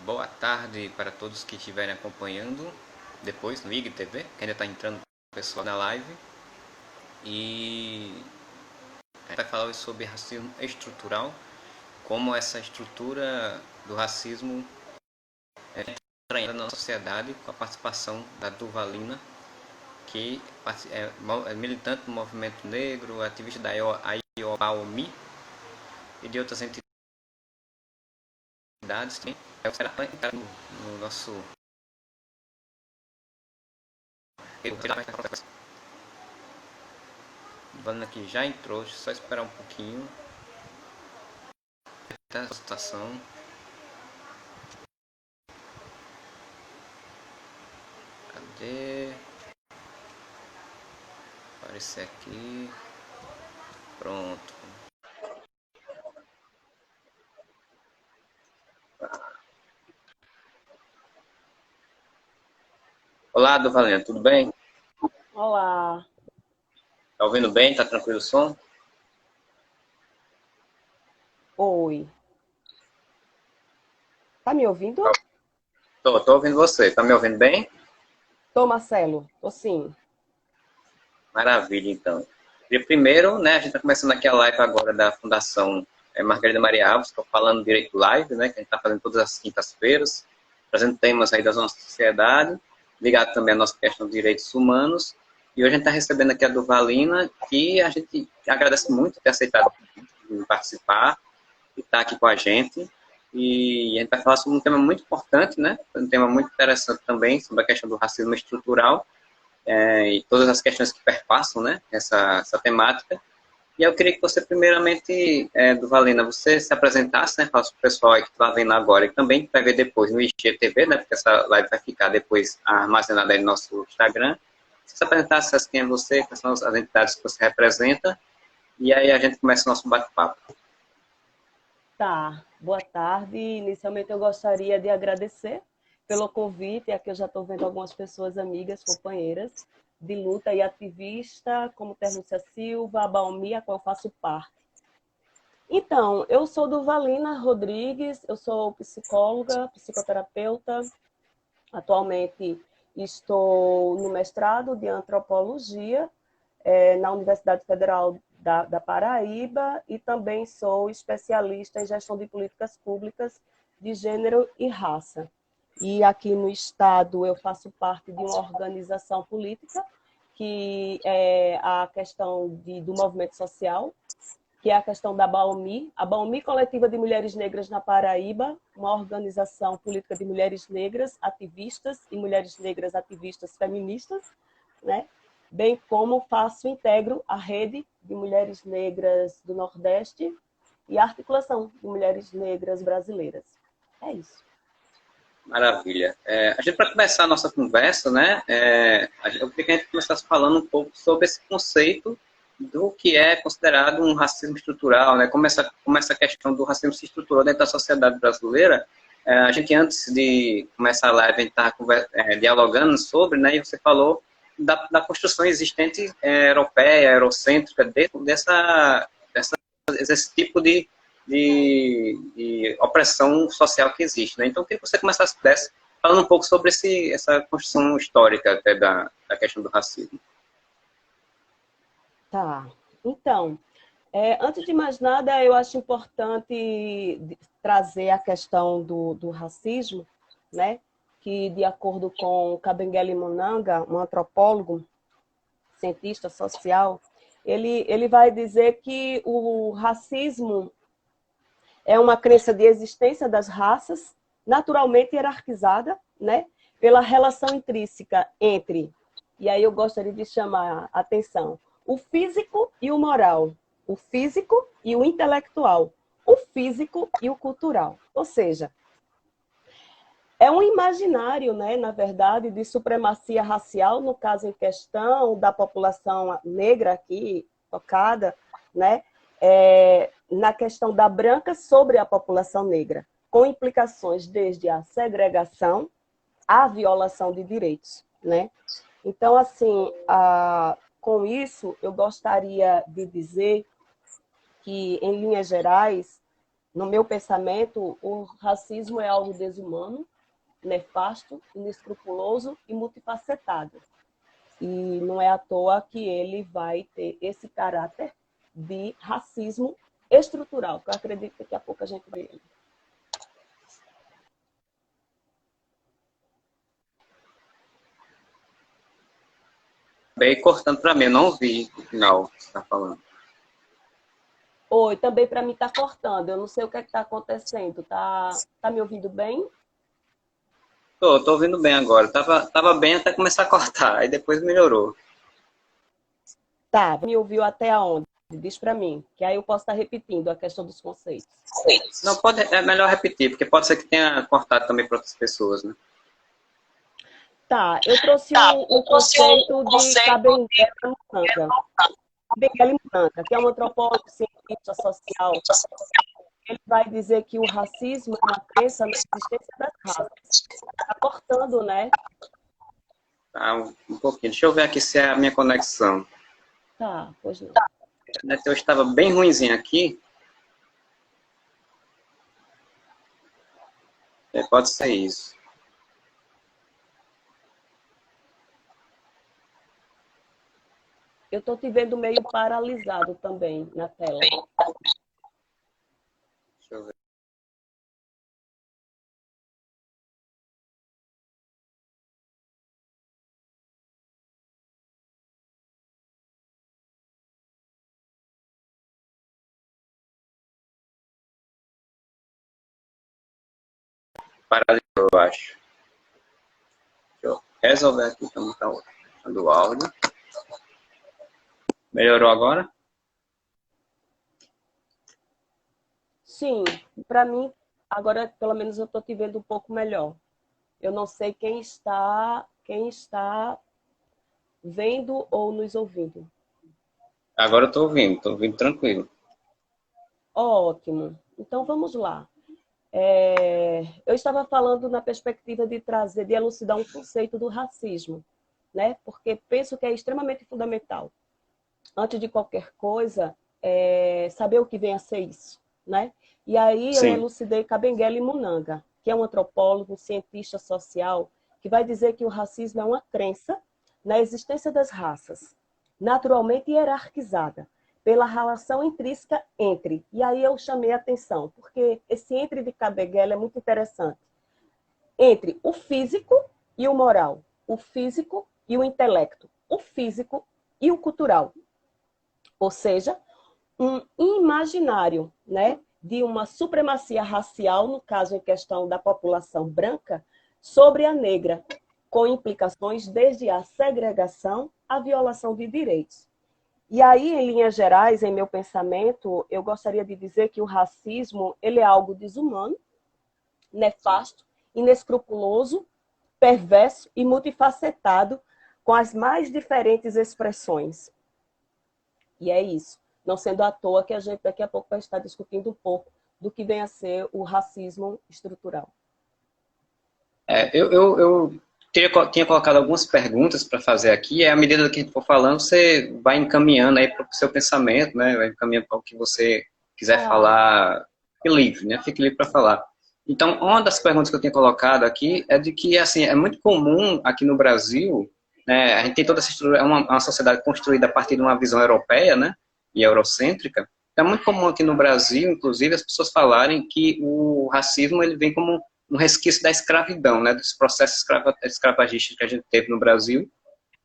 Boa tarde para todos que estiverem acompanhando depois no IGTV, que ainda está entrando pessoal na live. E a gente vai falar hoje sobre racismo estrutural, como essa estrutura do racismo entra na sociedade com a participação da Durvalina, que é militante do movimento negro, ativista da IOBAOMI e de outras entidades também. No nosso Vando aqui já entrou, só esperar um pouquinho. A situação. Cadê? Aparecer aqui. Pronto. Olá, Duvalina, tudo bem? Olá. Tá ouvindo bem? Tá tranquilo o som? Oi. Tá me ouvindo? Tô ouvindo você. Tá me ouvindo bem? Tô, Marcelo. Tô sim. Maravilha, então. E primeiro, né, a gente tá começando aqui a live agora da Fundação Margarida Maria Alves, estou falando Direito Live, né, que a gente está fazendo todas as quintas-feiras, trazendo temas aí da nossa sociedade, ligado também à nossa questão de direitos humanos. E hoje a gente está recebendo aqui a Durvalina, que a gente agradece muito ter aceitado participar e estar aqui com a gente. E a gente vai falar sobre um tema muito importante, né? Um tema muito interessante também, sobre a questão do racismo estrutural e todas as questões que perpassam, né, essa temática. E eu queria que você, primeiramente, Durvalina, você se apresentasse, né, para o pessoal aí que está vendo agora e também vai ver depois no IGTV, né, porque essa live vai ficar depois armazenada aí no nosso Instagram. Se apresentasse quem é você, quais são as entidades que você representa, e aí a gente começa o nosso bate-papo. Tá. Boa tarde. Inicialmente eu gostaria de agradecer pelo convite. Aqui eu já estou vendo algumas pessoas amigas, companheiras de luta e ativista, como Ternúcia Silva, a Baumi, a qual eu faço parte. Então, eu sou Durvalina Rodrigues, eu sou psicóloga, psicoterapeuta. Atualmente estou no mestrado de antropologia na Universidade Federal da Paraíba e também sou especialista em gestão de políticas públicas de gênero e raça. E aqui no estado eu faço parte de uma organização política que é a questão do movimento social, que é a questão da BAOMI, a BAOMI Coletiva de Mulheres Negras na Paraíba, uma organização política de mulheres negras ativistas e mulheres negras ativistas feministas, né? Bem como faço integro a rede de mulheres negras do Nordeste e a articulação de mulheres negras brasileiras. É isso. Maravilha. A gente, para começar a nossa conversa, né, eu queria que a gente começasse falando um pouco sobre esse conceito do que é considerado um racismo estrutural, né, como essa questão do racismo se estruturou dentro da sociedade brasileira. A gente, antes de começar a live, a gente estava dialogando sobre, né, e você falou da construção existente europeia, eurocêntrica, dentro desse tipo de opressão social que existe. Né? Então, eu queria que você começasse falando um pouco sobre essa construção histórica até da questão do racismo. Tá. Então, antes de mais nada, eu acho importante trazer a questão do racismo, né? Que, de acordo com Kabengele Munanga, um antropólogo, cientista social, ele vai dizer que o racismo é uma crença de existência das raças, naturalmente hierarquizada, né? Pela relação intrínseca entre, e aí eu gostaria de chamar a atenção, o físico e o moral, o físico e o intelectual, o físico e o cultural. Ou seja, é um imaginário, né, na verdade, de supremacia racial, no caso em questão da população negra aqui tocada, né, na questão da branca sobre a população negra, com implicações desde a segregação à violação de direitos, né? Então, assim, com isso, eu gostaria de dizer que, em linhas gerais, No meu pensamento, o racismo é algo desumano, nefasto, inescrupuloso e multifacetado. E não é à toa que ele vai ter esse caráter de racismo estrutural, que eu acredito que daqui a pouco a gente vê ele. Bem cortando para mim, eu não vi o final que você está falando. Oi, também para mim está cortando, eu não sei o que está acontecendo. Tá me ouvindo bem? Tô ouvindo bem agora. Tava bem até começar a cortar, aí depois melhorou. Tá, me ouviu até aonde? Diz para mim, que aí eu posso estar repetindo a questão dos conceitos. Não, pode, é melhor repetir, porque pode ser que tenha cortado também para outras pessoas, né? Tá, eu trouxe o conceito de Kabengele Munanga. Kabengele Munanga, que é um antropólogo cientista social. Ele vai dizer que o racismo é uma crença na existência das raças. Está cortando, né? Tá, um pouquinho. Deixa eu ver aqui se é a minha conexão. Tá, pois não. A internet hoje estava bem ruimzinha aqui. Pode ser isso. Eu estou te vendo meio paralisado também na tela. Deixa eu ver. Paralisou, eu acho. Deixa eu resolver aqui como está o áudio. Melhorou agora? Sim, para mim, agora pelo menos eu estou te vendo um pouco melhor. Eu não sei quem está vendo ou nos ouvindo. Agora eu tô ouvindo tranquilo. Ótimo. Então vamos lá. Eu estava falando na perspectiva de trazer, de elucidar um conceito do racismo, né? Porque penso que é extremamente fundamental. Antes de qualquer coisa, saber o que vem a ser isso, né? E aí eu Sim. elucidei Kabengele Munanga, que é um antropólogo, um cientista social, que vai dizer que o racismo é uma crença na existência das raças, naturalmente hierarquizada, pela relação intrínseca entre. E aí eu chamei a atenção, porque esse entre de Kabengele é muito interessante. Entre o físico e o moral, o físico e o intelecto, o físico e o cultural. Ou seja, um imaginário, né, de uma supremacia racial, no caso em questão da população branca, sobre a negra, com implicações desde a segregação à violação de direitos. E aí, em linhas gerais, em meu pensamento, eu gostaria de dizer que o racismo ele é algo desumano, nefasto, inescrupuloso, perverso e multifacetado, com as mais diferentes expressões. E é isso. Não sendo à toa que a gente daqui a pouco vai estar discutindo um pouco do que vem a ser o racismo estrutural. Eu tinha colocado algumas perguntas para fazer aqui, e à medida que a gente for falando, você vai encaminhando aí para o seu pensamento, né? Vai encaminhando para o que você quiser falar, fique livre, né? Fique livre para falar. Então, uma das perguntas que eu tinha colocado aqui é de que, assim, é muito comum aqui no Brasil, né? A gente tem toda essa estrutura, é uma sociedade construída a partir de uma visão europeia, né? E eurocêntrica. É muito comum aqui no Brasil, inclusive, as pessoas falarem que o racismo ele vem como um resquício da escravidão, né, dos processos escravagistas que a gente teve no Brasil,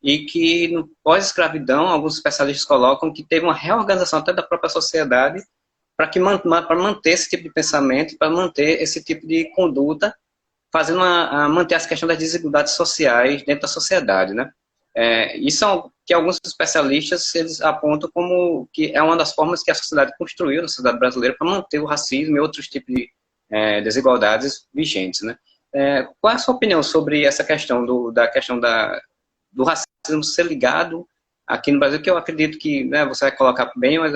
e que no pós-escravidão, alguns especialistas colocam que teve uma reorganização até da própria sociedade para manter esse tipo de pensamento, para manter esse tipo de conduta, fazendo manter essa questão das desigualdades sociais dentro da sociedade, né? Isso é que alguns especialistas eles apontam como que é uma das formas que a sociedade construiu, a sociedade brasileira, para manter o racismo e outros tipos de desigualdades vigentes, né? Qual é a sua opinião sobre essa questão do racismo ser ligado aqui no Brasil, que eu acredito que, né, você vai colocar bem, mas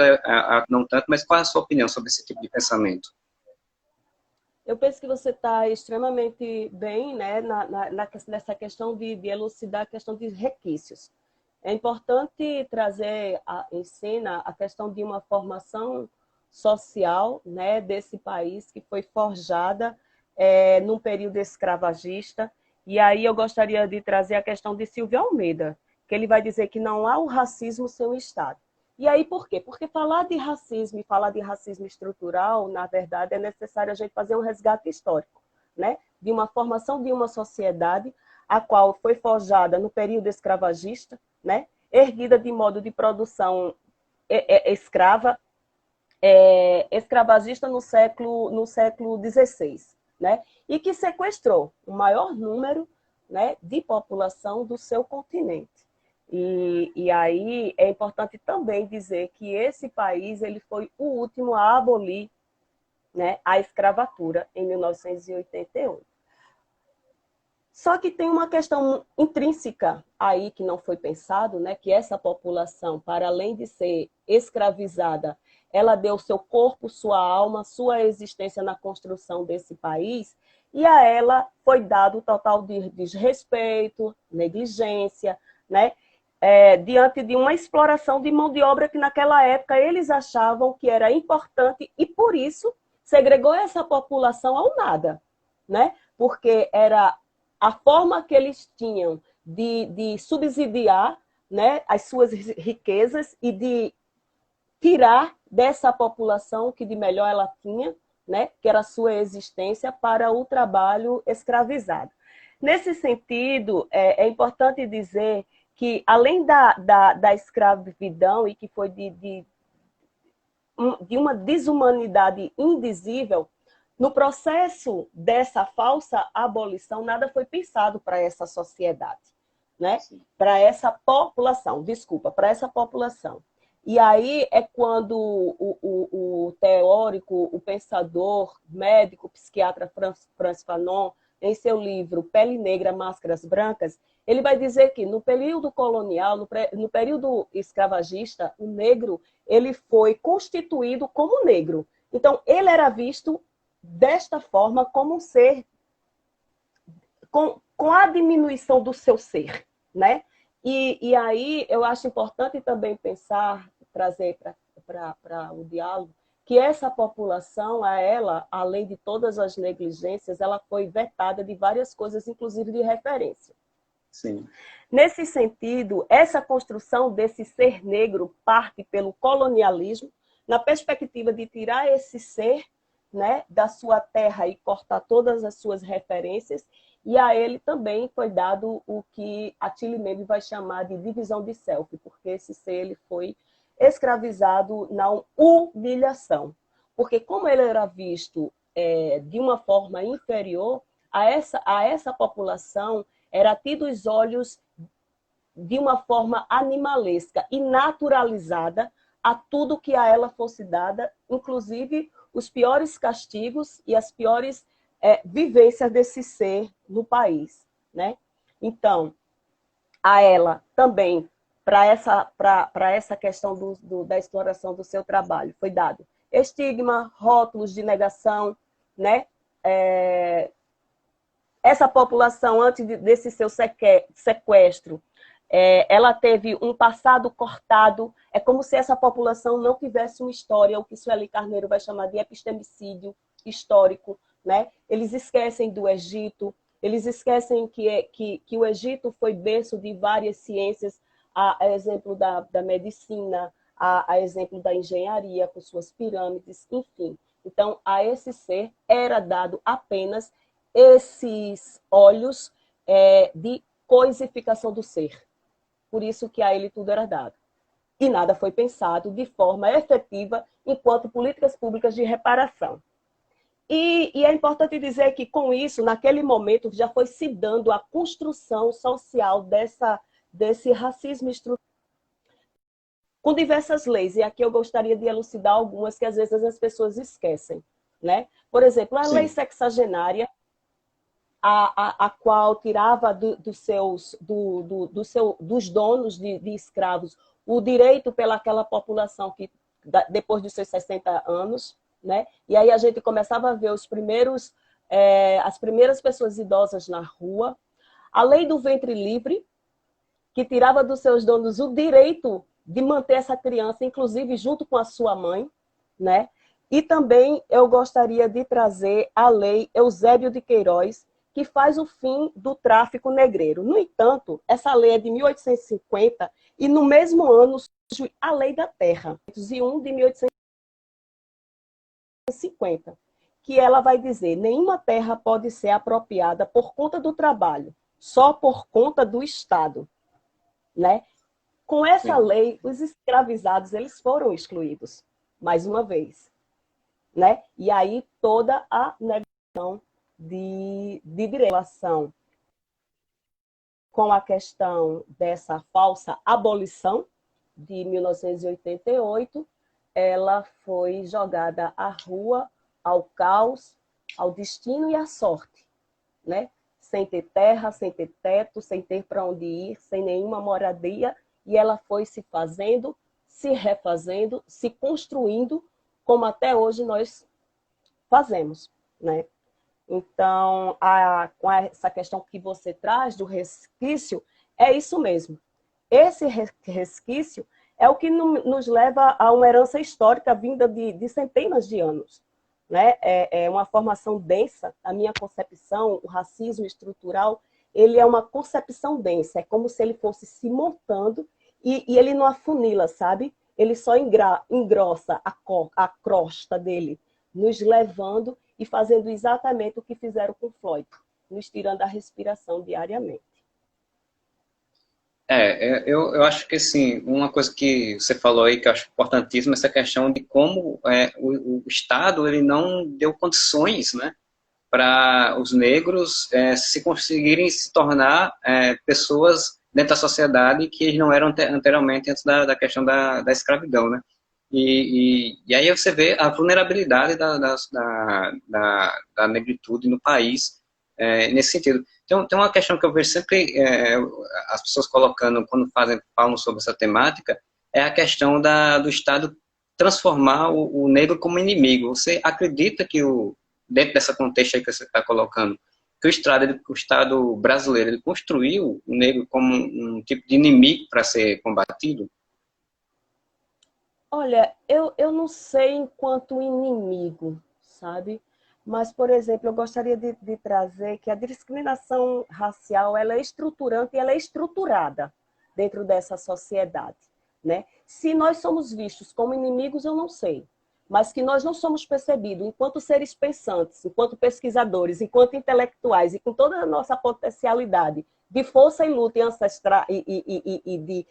não tanto, mas qual é a sua opinião sobre esse tipo de pensamento? Eu penso que você está extremamente bem, né, nessa questão de elucidar a questão de requisitos. É importante trazer em cena a questão de uma formação social, né, desse país que foi forjada num período escravagista. E aí eu gostaria de trazer a questão de Silvio Almeida, que ele vai dizer que não há o racismo sem o Estado. E aí por quê? Porque falar de racismo e falar de racismo estrutural, na verdade, é necessário a gente fazer um resgate histórico, né? De uma formação de uma sociedade a qual foi forjada no período escravagista, né? Erguida de modo de produção escrava, escravagista no século XVI, né? E que sequestrou o maior número, né, de população do seu continente. E aí é importante também dizer que esse país ele foi o último a abolir, né, a escravatura em 1988. Só que tem uma questão intrínseca aí que não foi pensado, né, que essa população, para além de ser escravizada, ela deu seu corpo, sua alma, sua existência na construção desse país, e a ela foi dado total desrespeito, negligência, né, diante de uma exploração de mão de obra que naquela época eles achavam que era importante e por isso segregou essa população ao nada, né? Porque era a forma que eles tinham de subsidiar, né, as suas riquezas e de tirar dessa população que de melhor ela tinha, né, que era a sua existência, para o trabalho escravizado. Nesse sentido, é importante dizer que, além da escravidão, e que foi de uma desumanidade indizível, no processo dessa falsa abolição, nada foi pensado para essa sociedade, né? Para essa população, para essa população. E aí é quando o teórico, o pensador, médico, psiquiatra Frantz Fanon, em seu livro Pele Negra, Máscaras Brancas, ele vai dizer que no período colonial, no período escravagista, o negro ele foi constituído como negro. Então, ele era visto desta forma como um ser com a diminuição do seu ser, né? E aí eu acho importante também pensar, trazer para o diálogo, que essa população, a ela, além de todas as negligências, ela foi vetada de várias coisas, inclusive de referência. Sim. Nesse sentido, essa construção desse ser negro parte pelo colonialismo, na perspectiva de tirar esse ser, né, da sua terra e cortar todas as suas referências, e a ele também foi dado o que a Tilly Membe vai chamar de divisão de self, porque esse ser ele foi escravizado na humilhação. Porque como ele era visto de uma forma inferior, a essa população era tido os olhos de uma forma animalesca e naturalizada a tudo que a ela fosse dada, inclusive os piores castigos e as piores vivências desse ser no país, né? Então, a ela também, para essa questão da exploração do seu trabalho, foi dado estigma, rótulos de negação, né? Essa população, antes desse seu sequestro, ela teve um passado cortado, é como se essa população não tivesse uma história, o que Sueli Carneiro vai chamar de epistemicídio histórico, né? Eles esquecem do Egito, eles esquecem que o Egito foi berço de várias ciências, a exemplo da medicina, a exemplo da engenharia, com suas pirâmides, enfim. Então, a esse ser era dado apenas esses olhos de coisificação do ser. Por isso que a ele tudo era dado. E nada foi pensado de forma efetiva enquanto políticas públicas de reparação. E é importante dizer que, com isso, naquele momento, já foi se dando a construção social desse racismo estrutural, com diversas leis. E aqui eu gostaria de elucidar algumas que, às vezes, as pessoas esquecem, né? Por exemplo, a lei sexagenária, a qual tirava dos donos de escravos o direito pelaquela população que, depois dos seus 60 anos, né? E aí a gente começava a ver as primeiras pessoas idosas na rua. A lei do ventre livre, que tirava dos seus donos o direito de manter essa criança, inclusive junto com a sua mãe, né? E também eu gostaria de trazer a Lei Eusébio de Queiroz, que faz o fim do tráfico negreiro. No entanto, essa lei é de 1850 e no mesmo ano surge a Lei da Terra, 1 de 1850, que ela vai dizer: nenhuma terra pode ser apropriada por conta do trabalho, só por conta do Estado, né? Com essa Sim. lei, os escravizados eles foram excluídos, mais uma vez, né? E aí toda a negação de relação com a questão dessa falsa abolição de 1988, ela foi jogada à rua, ao caos, ao destino e à sorte, né? Sem ter terra, sem ter teto, sem ter para onde ir, sem nenhuma moradia, e ela foi se fazendo, se refazendo, se construindo, como até hoje nós fazemos, né? Então, com essa questão que você traz do resquício, é isso mesmo. Esse resquício é o que nos leva a uma herança histórica vinda de centenas de anos. Né? É uma formação densa, a minha concepção, o racismo estrutural, ele é uma concepção densa, é como se ele fosse se montando e ele não afunila, sabe? Ele só engrossa a crosta dele, nos levando e fazendo exatamente o que fizeram com Floyd, nos tirando a respiração diariamente. Eu acho que assim, uma coisa que você falou aí que eu acho importantíssima, essa questão de como o Estado ele não deu condições, né, para os negros se conseguirem se tornar pessoas dentro da sociedade que eles não eram anteriormente antes da questão da escravidão, né? E aí você vê a vulnerabilidade da negritude no país nesse sentido. Então, tem uma questão que eu vejo sempre as pessoas colocando quando falam sobre essa temática, é a questão do Estado transformar o negro como inimigo. Você acredita que dentro dessa contexto aí que você está colocando, que o Estado brasileiro ele construiu o negro como um tipo de inimigo para ser combatido? Olha, eu não sei enquanto inimigo, sabe? Mas, por exemplo, eu gostaria de trazer que a discriminação racial ela é estruturante e ela é estruturada dentro dessa sociedade, né? Se nós somos vistos como inimigos, eu não sei. Mas que nós não somos percebidos enquanto seres pensantes, enquanto pesquisadores, enquanto intelectuais e com toda a nossa potencialidade de força e luta e ancestral e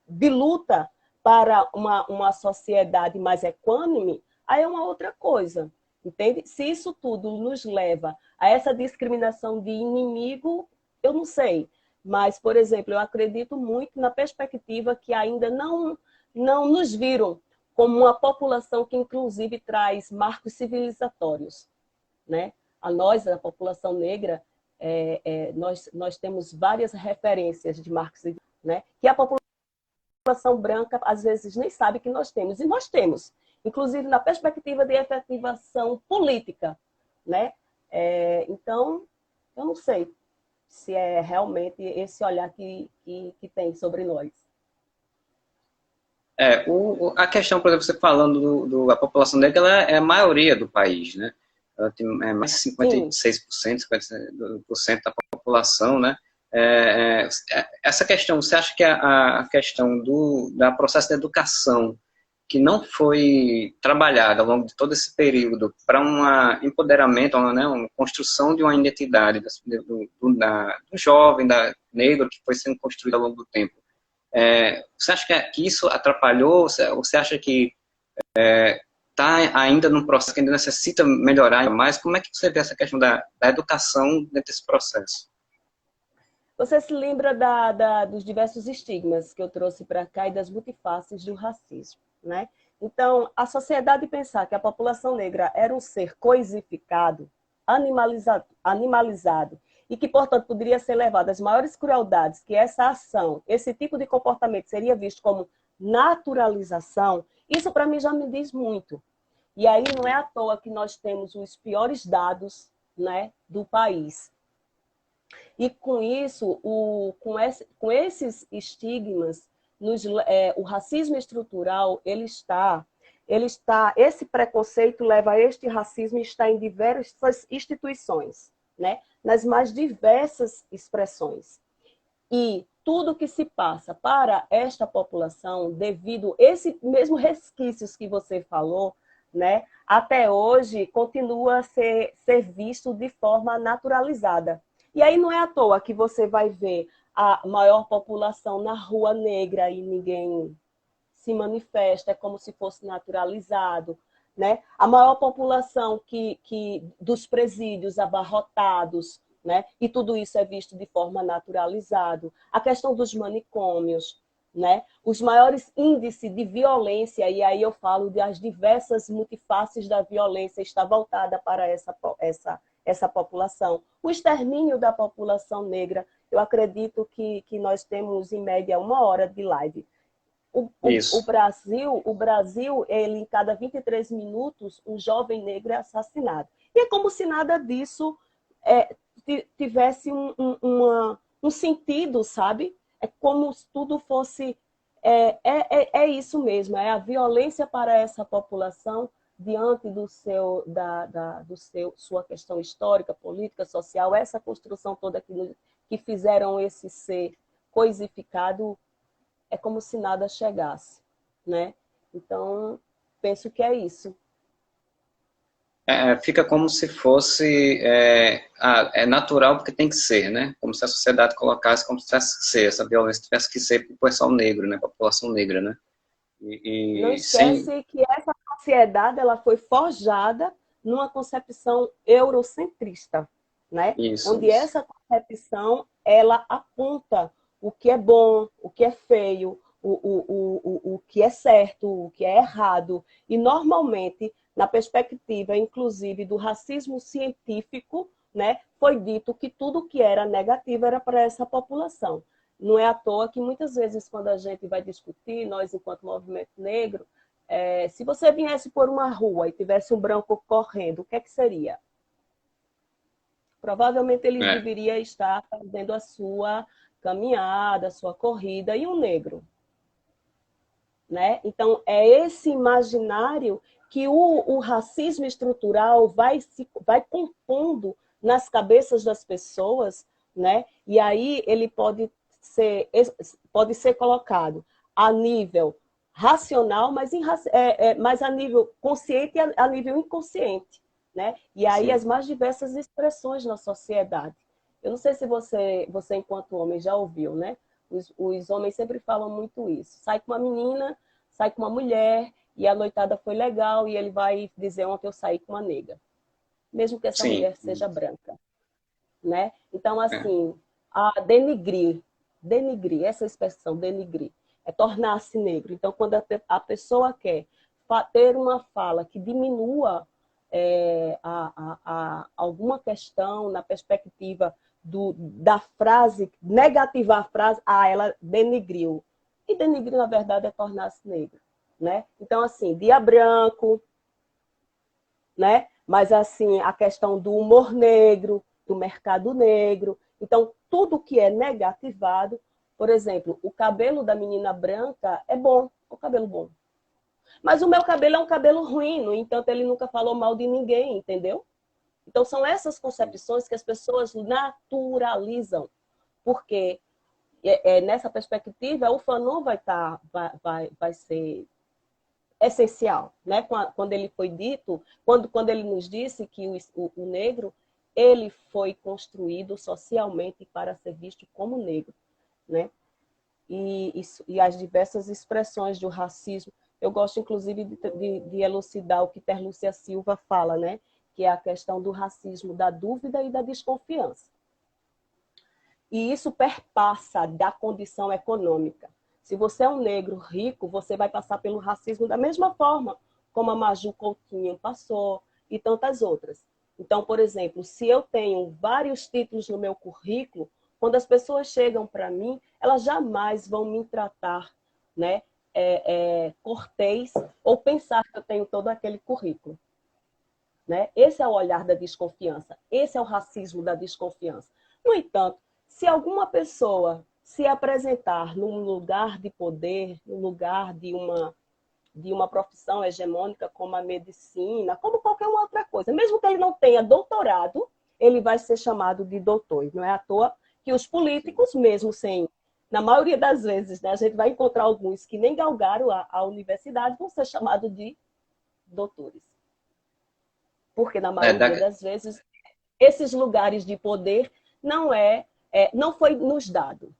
de luta para uma sociedade mais equânime, aí é uma outra coisa, entende? Se isso tudo nos leva a essa discriminação de inimigo, eu não sei. Mas, por exemplo, eu acredito muito na perspectiva que ainda não nos viram como uma população que, inclusive, traz marcos civilizatórios, né? A nós, a população negra, nós temos várias referências de marcos, né? Que a população branca, às vezes, nem sabe que nós temos. E nós temos, inclusive na perspectiva de efetivação política, né? Então, eu não sei se é realmente esse olhar que tem sobre nós. A questão, por exemplo, você falando da população negra, ela é a maioria do país, né? Ela tem mais de Sim. 56%, 50% da população, né? Essa questão, você acha que a questão da processo de educação que não foi trabalhada ao longo de todo esse período para um empoderamento, né, uma construção de uma identidade do jovem, da negro que foi sendo construída ao longo do tempo, você acha que isso atrapalhou? Você acha que está ainda num processo que ainda necessita melhorar mais? Como é que você vê essa questão da educação dentro desse processo? Você se lembra dos diversos estigmas que eu trouxe para cá e das multifaces do racismo, né? Então, a sociedade pensar que a população negra era um ser coisificado, animalizado e que, portanto, poderia ser levado às maiores crueldades, que essa ação, esse tipo de comportamento seria visto como naturalização, isso para mim já me diz muito. E aí não é à toa que nós temos os piores dados, né, do país. E com isso, com esses estigmas, o racismo estrutural ele está esse preconceito leva a este racismo e está em diversas instituições, né? Nas mais diversas expressões. E tudo que se passa para esta população, devido a esse mesmo resquícios que você falou, né, até hoje continua a ser visto de forma naturalizada. E aí não é à toa que você vai ver a maior população na rua negra e ninguém se manifesta, é como se fosse naturalizado. Né? A maior população dos presídios abarrotados, né? E tudo isso é visto de forma naturalizado. A questão dos manicômios, né? Os maiores índices de violência, e aí eu falo das diversas multifaces da violência, está voltada para essa população. O extermínio da população negra, eu acredito que nós temos, em média, 1 hora de live. O Brasil, ele, em cada 23 minutos, um jovem negro é assassinado. E é como se nada disso tivesse um sentido, sabe? É como se tudo fosse... É isso mesmo, é a violência para essa população diante sua questão histórica, política, social, essa construção toda que fizeram esse ser coisificado, é como se nada chegasse, né? Então, penso que é isso. Fica como se fosse natural porque tem que ser, né? Como se a sociedade colocasse como se tivesse que ser, essa violência tivesse que ser para o pessoal negro, né? Para a população negra, né? Não esquece que essa sociedade ela foi forjada numa concepção eurocentrista, né? Onde essa concepção ela aponta o que é bom, o que é feio, o que é certo, o que é errado. E, normalmente, na perspectiva, inclusive, do racismo científico, né, foi dito que tudo que era negativo era para essa população. Não é à toa que, muitas vezes, quando a gente vai discutir, nós, enquanto movimento negro, se você viesse por uma rua e tivesse um branco correndo, o que é que seria? Provavelmente ele deveria estar fazendo a sua caminhada, a sua corrida, e um negro. Né? Então, é esse imaginário que o racismo estrutural vai compondo nas cabeças das pessoas, né? E aí ele pode ser colocado a nível racional, mas a nível consciente e a nível inconsciente. Né? E aí Sim. As mais diversas expressões na sociedade. Eu não sei se você enquanto homem, já ouviu, né? Os homens sempre falam muito isso. Sai com uma menina, sai com uma mulher, e a noitada foi legal, e ele vai dizer: ontem eu saí com uma negra. Mesmo que essa Sim. mulher seja branca. Né? Então, assim, a denigrir, essa expressão, denigrir, é tornar-se negro. Então, quando a pessoa quer ter uma fala que diminua alguma questão na perspectiva da frase, negativar a frase, ela denigriu. E denigrir, na verdade, é tornar-se negro. Né? Então, assim, dia branco, né? Mas, assim, a questão do humor negro, do mercado negro. Então, tudo que é negativado, por exemplo, o cabelo da menina branca é bom, o cabelo bom. Mas o meu cabelo é um cabelo ruim, no entanto, ele nunca falou mal de ninguém, entendeu? Então, são essas concepções que as pessoas naturalizam, porque nessa perspectiva, o Fanon vai ser essencial, né? Quando ele foi dito, quando ele nos disse que o negro, ele foi construído socialmente para ser visto como negro, né? E as diversas expressões do racismo. Eu gosto, inclusive, de elucidar o que Terlúcia Silva fala, né? Que é a questão do racismo, da dúvida e da desconfiança. E isso perpassa da condição econômica. Se você é um negro rico, você vai passar pelo racismo da mesma forma como a Maju Coutinho passou e tantas outras. Então, por exemplo, se eu tenho vários títulos no meu currículo, quando as pessoas chegam para mim, elas jamais vão me tratar, né, cortês ou pensar que eu tenho todo aquele currículo. Né? Esse é o olhar da desconfiança. Esse é o racismo da desconfiança. No entanto, se alguma pessoa se apresentar num lugar de poder, num lugar de uma de uma profissão hegemônica como a medicina, como qualquer outra coisa. Mesmo que ele não tenha doutorado, ele vai ser chamado de doutor. E não é à toa que os políticos, mesmo sem, na maioria das vezes, né, a gente vai encontrar alguns que nem galgaram a universidade, vão ser chamados de doutores. Porque na maioria das vezes, esses lugares de poder não foi nos dado.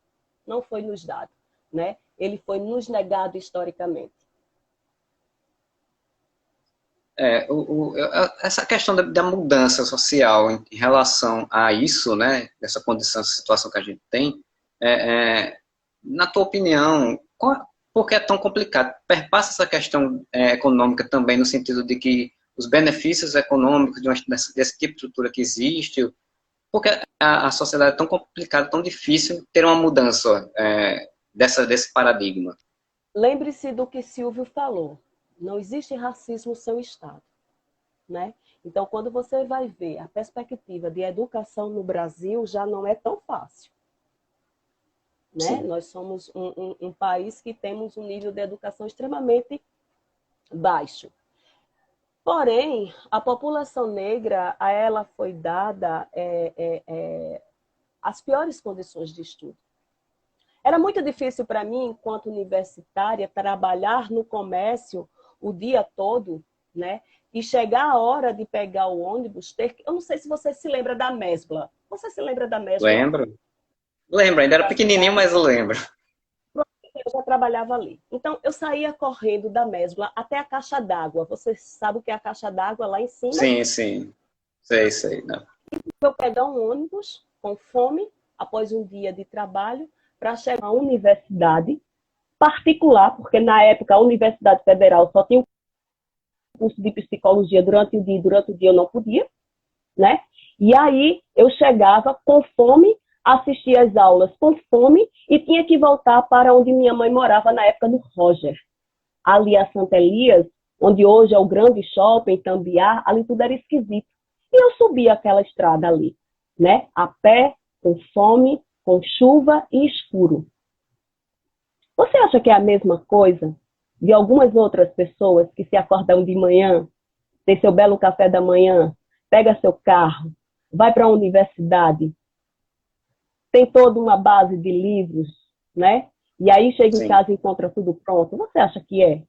Não foi nos dado, né? Ele foi nos negado historicamente. Essa questão da mudança social em relação a isso, né, dessa condição, essa situação que a gente tem, na tua opinião, por que é tão complicado? Perpassa essa questão econômica também, no sentido de que os benefícios econômicos desse tipo de estrutura que existe, porque a sociedade é tão complicada, tão difícil ter uma mudança desse paradigma? Lembre-se do que Silvio falou. Não existe racismo sem Estado, né? Então, quando você vai ver a perspectiva de educação no Brasil, já não é tão fácil, né? Nós somos um país que temos um nível de educação extremamente baixo. Porém, a população negra, a ela foi dada as piores condições de estudo. Era muito difícil para mim, enquanto universitária, trabalhar no comércio o dia todo, né? E chegar a hora de pegar o ônibus, eu não sei se você se lembra da Mesbla. Você se lembra da Mesbla? Lembro, ainda era pequenininho, mas eu lembro. Eu já trabalhava ali. Então, eu saía correndo da Mesbla até a caixa d'água. Você sabe o que é a caixa d'água lá em cima? Sim, sim. Sei. Não. Eu pegar um ônibus com fome, após um dia de trabalho, para chegar à universidade particular, porque na época a Universidade Federal só tinha um curso de psicologia durante o dia eu não podia, né? E aí eu chegava com fome, assistia às aulas com fome e tinha que voltar para onde minha mãe morava na época do Roger. Ali a Santa Elias, onde hoje é o grande shopping, Tambiá, ali tudo era esquisito. E eu subia aquela estrada ali, né? A pé, com fome, com chuva e escuro. Você acha que é a mesma coisa de algumas outras pessoas que se acordam de manhã, tem seu belo café da manhã, pega seu carro, vai para a universidade, tem toda uma base de livros, né? E aí chega em casa e encontra tudo pronto. Você acha que é?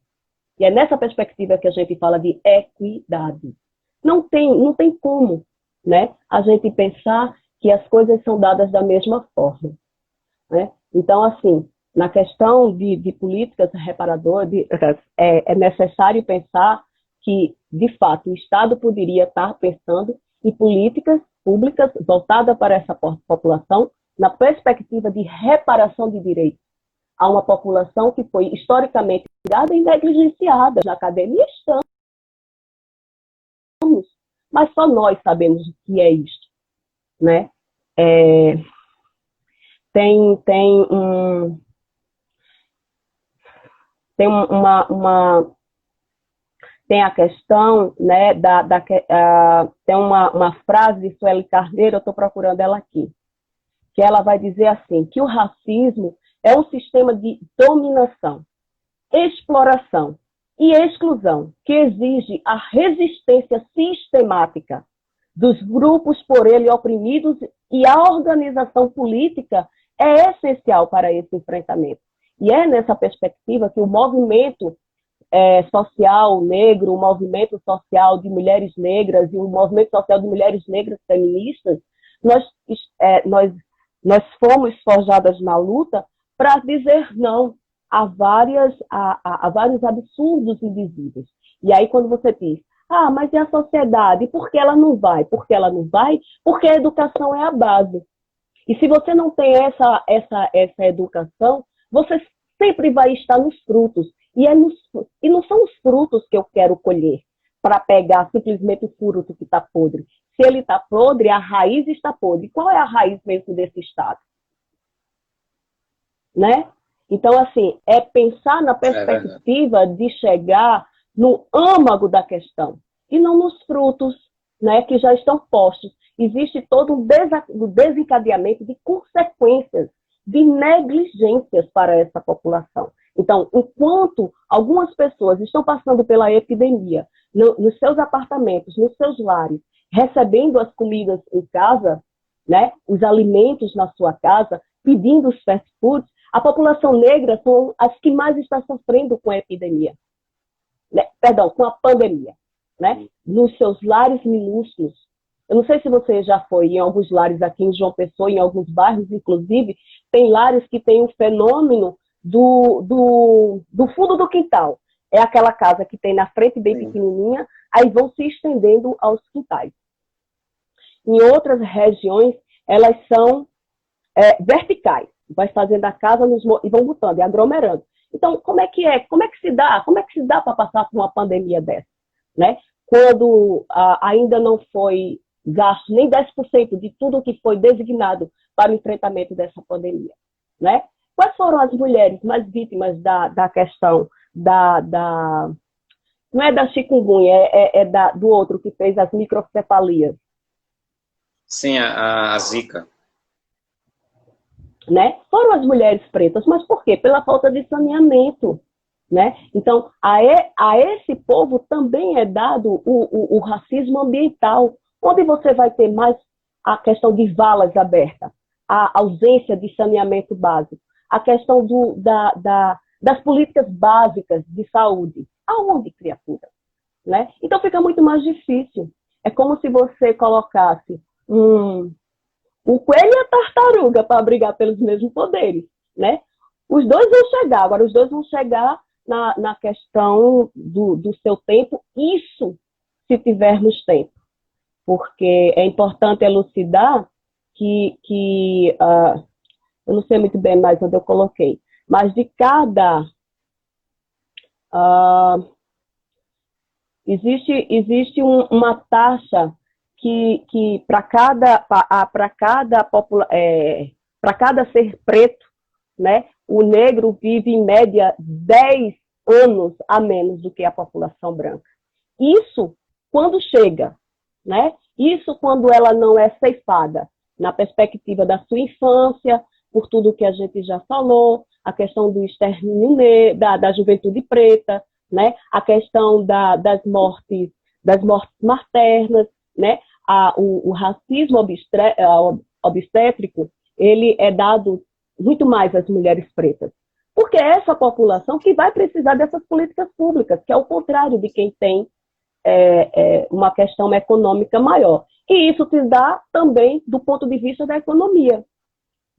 E é nessa perspectiva que a gente fala de equidade. Não tem como, né, a gente pensar que as coisas são dadas da mesma forma, né? Então, assim, na questão de políticas reparadoras, é necessário pensar que, de fato, o Estado poderia estar pensando em políticas públicas voltadas para essa população na perspectiva de reparação de direitos a uma população que foi historicamente ligada e negligenciada. Na academia estamos, mas só nós sabemos o que é isso, né? Tem a questão, né, tem uma frase de Sueli Carneiro, eu estou procurando ela aqui, que ela vai dizer assim, que o racismo é um sistema de dominação, exploração e exclusão que exige a resistência sistemática dos grupos por ele oprimidos, e a organização política é essencial para esse enfrentamento. E é nessa perspectiva que o movimento social negro, o movimento social de mulheres negras e o movimento social de mulheres negras feministas, nós fomos forjadas na luta para dizer não a vários absurdos invisíveis. E aí quando você diz, mas e a sociedade? Por que ela não vai? Porque ela não vai? Porque a educação é a base. E se você não tem essa educação, você sempre vai estar nos frutos. E não são os frutos que eu quero colher para pegar simplesmente o fruto que está podre. Se ele está podre, a raiz está podre. Qual é a raiz mesmo desse estado? Né? Então, assim, é pensar na perspectiva de chegar no âmago da questão e não nos frutos, né, que já estão postos. Existe todo um desencadeamento de consequências, de negligências para essa população. Então, enquanto algumas pessoas estão passando pela epidemia, nos seus apartamentos, nos seus lares, recebendo as comidas em casa, né, os alimentos na sua casa, pedindo os fast foods, a população negra são as que mais está sofrendo com a epidemia. Né? Perdão, com a pandemia. Né? Nos seus lares minúsculos. Eu não sei se você já foi em alguns lares aqui em João Pessoa, em alguns bairros, inclusive, tem lares que tem o fenômeno do fundo do quintal. É aquela casa que tem na frente bem pequenininha, aí vão se estendendo aos quintais. Em outras regiões, elas são verticais. Vai fazendo a casa e vão botando, e aglomerando. Então, como é que se dá? Como é que se dá para passar por uma pandemia dessa? Né? Quando ainda não foi gasto nem 10% de tudo que foi designado para o enfrentamento dessa pandemia. Né? Quais foram as mulheres mais vítimas da questão não é da chikungunya, do outro que fez as microcefalias? Sim, a Zika. Né? Foram as mulheres pretas, mas por quê? Pela falta de saneamento. Né? Então, a esse povo também é dado o racismo ambiental, onde você vai ter mais a questão de valas abertas, a ausência de saneamento básico, a questão das políticas básicas de saúde. Aonde, criatura? Né? Então, fica muito mais difícil. É como se você colocasse o coelho e a tartaruga para brigar pelos mesmos poderes. Né? Os dois vão chegar, agora os dois vão chegar na questão do seu tempo, isso se tivermos tempo, porque é importante elucidar que eu não sei muito bem mais onde eu coloquei, mas de cada existe uma taxa que para cada ser preto, né, o negro vive em média 10 anos a menos do que a população branca. Isso quando chega, né? Isso quando ela não é ceifada na perspectiva da sua infância, por tudo que a gente já falou, a questão do extermínio da juventude preta, né? A questão das mortes maternas, né? O racismo obstétrico, ele é dado muito mais às mulheres pretas. Porque é essa população que vai precisar dessas políticas públicas, que é o contrário de quem tem uma questão econômica maior. E isso se dá também do ponto de vista da economia.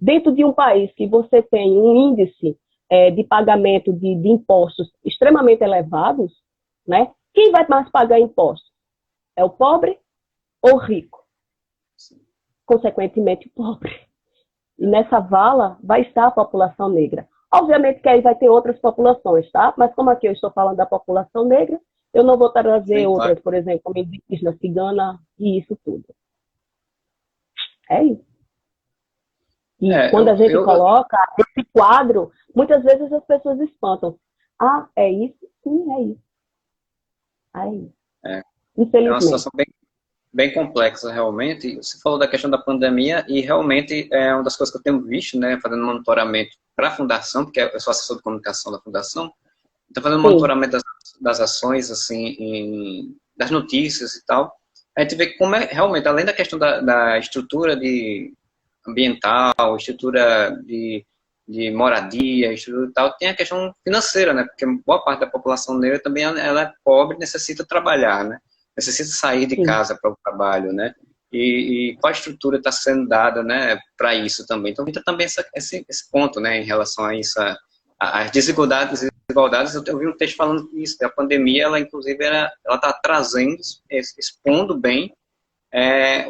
Dentro de um país que você tem um índice de pagamento de impostos extremamente elevados, né? Quem vai mais pagar impostos? É o pobre ou o rico? Consequentemente, o pobre. E nessa vala vai estar a população negra. Obviamente que aí vai ter outras populações, tá? Mas como aqui eu estou falando da população negra, eu não vou trazer outras, por exemplo, como indígena, cigana e isso tudo. É isso. E quando a gente coloca esse quadro, muitas vezes as pessoas espantam. Ah, é isso? Sim, é isso. É isso. Infelizmente. É uma situação bem complexa, realmente. Você falou da questão da pandemia e realmente é uma das coisas que eu tenho visto, né, fazendo monitoramento para a Fundação, porque eu sou assessor de comunicação da Fundação, então fazendo monitoramento das ações, assim, das notícias e tal, a gente vê como é realmente, além da questão da estrutura ambiental, estrutura de moradia, estrutura e tal, tem a questão financeira, né, porque boa parte da população negra também ela é pobre, necessita trabalhar, né, necessita sair de casa para o trabalho, né? E qual a estrutura está sendo dada, né, para isso também? Então, entra também esse ponto, né, em relação a isso, as desigualdades. Eu vi um texto falando isso, que a pandemia, ela inclusive, ela está trazendo, expondo bem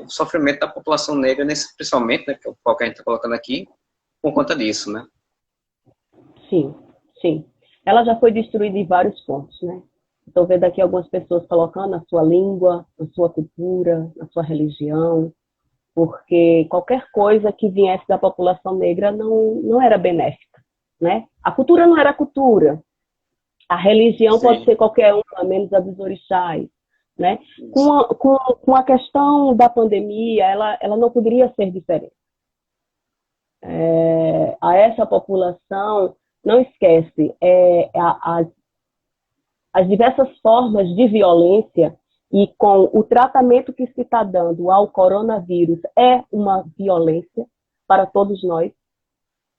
o sofrimento da população negra, principalmente, né, que é o foco que a gente está colocando aqui, por conta disso, né? Sim, sim. Ela já foi destruída em vários pontos, né? Estou vendo aqui algumas pessoas colocando a sua língua, a sua cultura, a sua religião, porque qualquer coisa que viesse da população negra não era benéfica, né? A cultura não era cultura. A religião pode ser qualquer uma, menos a dos orixás, né? Com a questão da pandemia, ela não poderia ser diferente. A essa população não esquece, as diversas formas de violência e com o tratamento que se está dando ao coronavírus é uma violência para todos nós,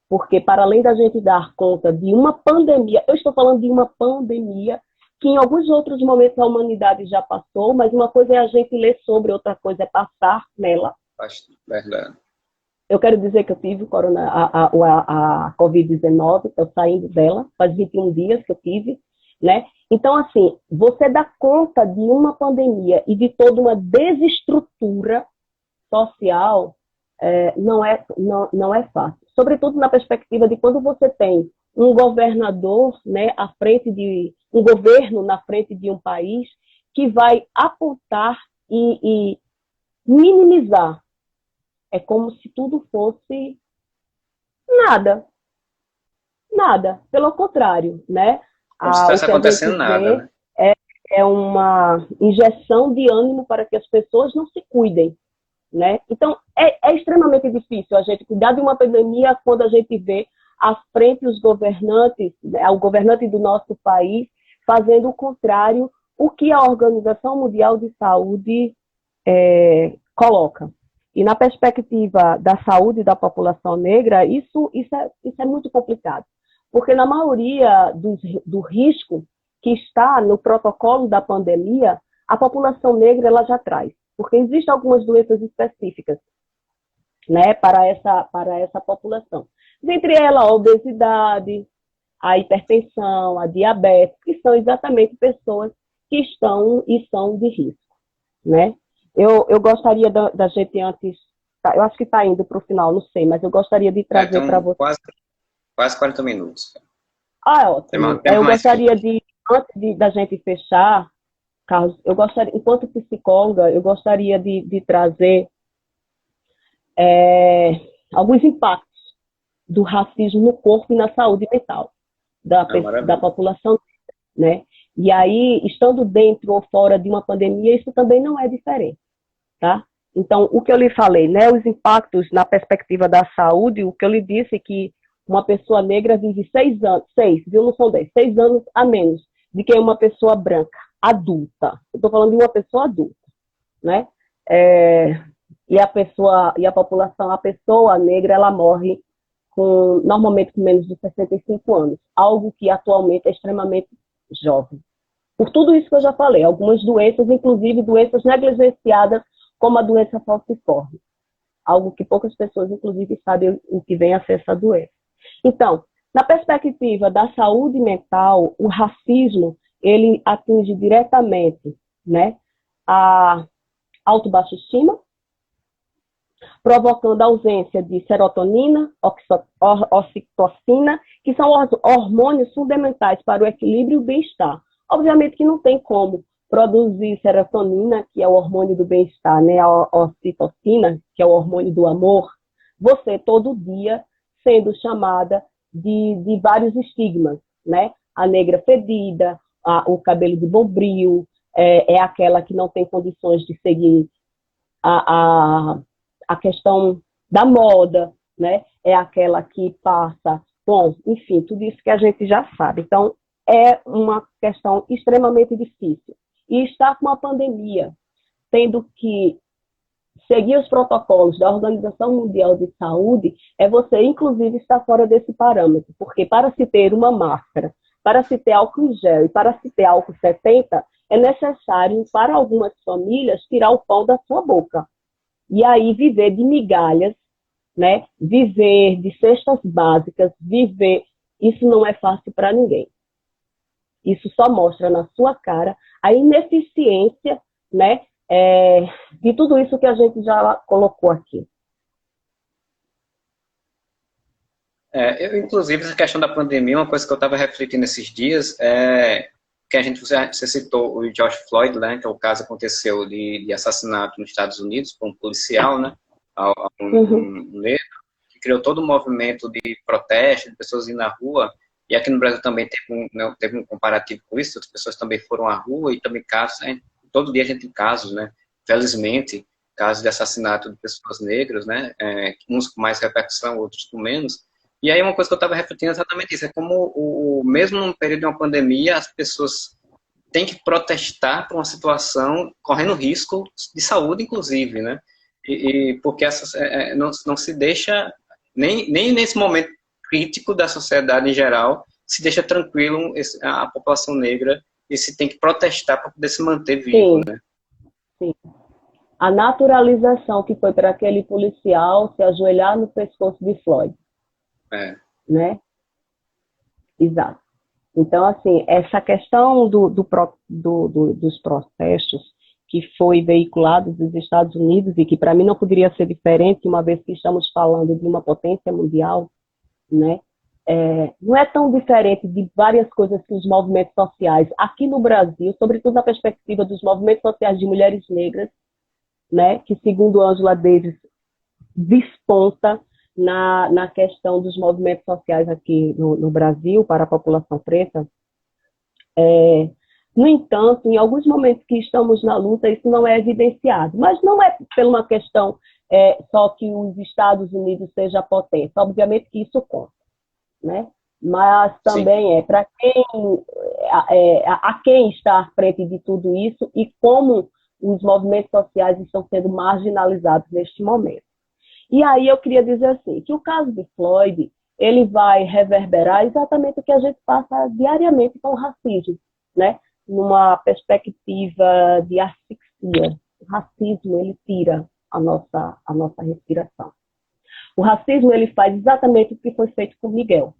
porque para além da gente dar conta de uma pandemia, eu estou falando de uma pandemia que em alguns outros momentos a humanidade já passou, mas uma coisa é a gente ler sobre, outra coisa é passar nela. Verdade. Eu quero dizer que eu tive a Covid-19, estou saindo dela, faz 21 dias que eu tive, né? Então, assim, você dá conta de uma pandemia e de toda uma desestrutura social, não é fácil. Sobretudo na perspectiva de quando você tem um governador, né, à frente de um governo na frente de um país que vai apontar e minimizar. É como se tudo fosse nada, nada. Pelo contrário, né? Como se O estivesse que a gente acontecendo nada, vê né? é uma injeção de ânimo para que as pessoas não se cuidem, né? Então, é extremamente difícil a gente cuidar de uma pandemia quando a gente vê à frente os governantes, né, o governante do nosso país, fazendo o contrário, o que a Organização Mundial de Saúde coloca. E na perspectiva da saúde da população negra, isso é muito complicado. Porque na maioria do risco que está no protocolo da pandemia, a população negra ela já traz. Porque existem algumas doenças específicas, né, para essa população. Dentre elas, a obesidade, a hipertensão, a diabetes, que são exatamente pessoas que estão e são de risco, né? Eu gostaria da gente antes, eu acho que está indo para o final, não sei, mas eu gostaria de trazer para Então, você. quase 40 minutos. É ótimo. Tem Eu mais que... gostaria da gente fechar, Carlos, eu gostaria, enquanto psicóloga, eu gostaria de trazer alguns impactos do racismo no corpo e na saúde mental da população, né? E aí, estando dentro ou fora de uma pandemia, isso também não é diferente, tá? Então, o que eu lhe falei, né, os impactos na perspectiva da saúde, o que eu lhe disse é que uma pessoa negra vive 6 anos, 6, viu, não são 10, 6 anos a menos do que uma pessoa branca, adulta. Eu estou falando de uma pessoa adulta, né? E a população, a pessoa negra, ela morre normalmente com menos de 65 anos, algo que atualmente é extremamente jovem. Por tudo isso que eu já falei, algumas doenças, inclusive doenças negligenciadas, como a doença falciforme, algo que poucas pessoas, inclusive, sabem o que vem a ser essa doença. Então, na perspectiva da saúde mental, o racismo, ele atinge diretamente, né, a autobaixa estima, provocando a ausência de serotonina, ocitocina, que são hormônios fundamentais para o equilíbrio e o bem-estar. Obviamente que não tem como produzir serotonina, que é o hormônio do bem-estar, né? A ocitocina, que é o hormônio do amor, você todo dia sendo chamada de vários estigmas, né? A negra fedida, o cabelo de bombril, é aquela que não tem condições de seguir a questão da moda, né? É aquela que passa, bom, enfim, tudo isso que a gente já sabe. Então, é uma questão extremamente difícil. E estar com a pandemia, tendo que seguir os protocolos da Organização Mundial de Saúde, é você, inclusive, estar fora desse parâmetro. Porque para se ter uma máscara, para se ter álcool em gel e para se ter álcool 70, é necessário, para algumas famílias, tirar o pão da sua boca. E aí viver de migalhas, né? Viver de cestas básicas, isso não é fácil para ninguém. Isso só mostra na sua cara a ineficiência, né, de tudo isso que a gente já colocou aqui. Inclusive, essa questão da pandemia, uma coisa que eu estava refletindo esses dias que você citou o George Floyd, né, que é o caso que aconteceu de assassinato nos Estados Unidos por um policial, né, um negro, que criou todo um movimento de protesto, de pessoas indo na rua. E aqui no Brasil também teve um comparativo com isso, as pessoas também foram à rua e também casos, né? Todo dia a gente tem casos, né? Felizmente, casos de assassinato de pessoas negras, né? Uns com mais repercussão, outros com menos. E aí uma coisa que eu estava refletindo é exatamente isso, é como mesmo num período de uma pandemia, as pessoas têm que protestar por uma situação correndo risco de saúde, inclusive, né? Porque não se deixa, nem nesse momento crítico da sociedade em geral, se deixa tranquilo a população negra e se tem que protestar para poder se manter vivo, Sim, né? sim. A naturalização que foi para aquele policial se ajoelhar no pescoço de Floyd, É. né? Exato. Então, assim, essa questão dos protestos que foi veiculado dos Estados Unidos e que para mim não poderia ser diferente, uma vez que estamos falando de uma potência mundial, né? Não é tão diferente de várias coisas que os movimentos sociais aqui no Brasil, sobretudo na perspectiva dos movimentos sociais de mulheres negras, né? Que segundo Angela Davis desponta na questão dos movimentos sociais aqui no Brasil para a população preta. No entanto, em alguns momentos que estamos na luta, isso não é evidenciado. Mas não é por uma questão só que os Estados Unidos seja a potência. Obviamente que isso conta, né? Mas também para quem a quem está à frente de tudo isso e como os movimentos sociais estão sendo marginalizados neste momento. E aí eu queria dizer assim, que o caso de Floyd, ele vai reverberar exatamente o que a gente passa diariamente com o racismo, né? Numa perspectiva de asfixia. O racismo, ele tira a nossa respiração. O racismo, ele faz exatamente o que foi feito com Miguel.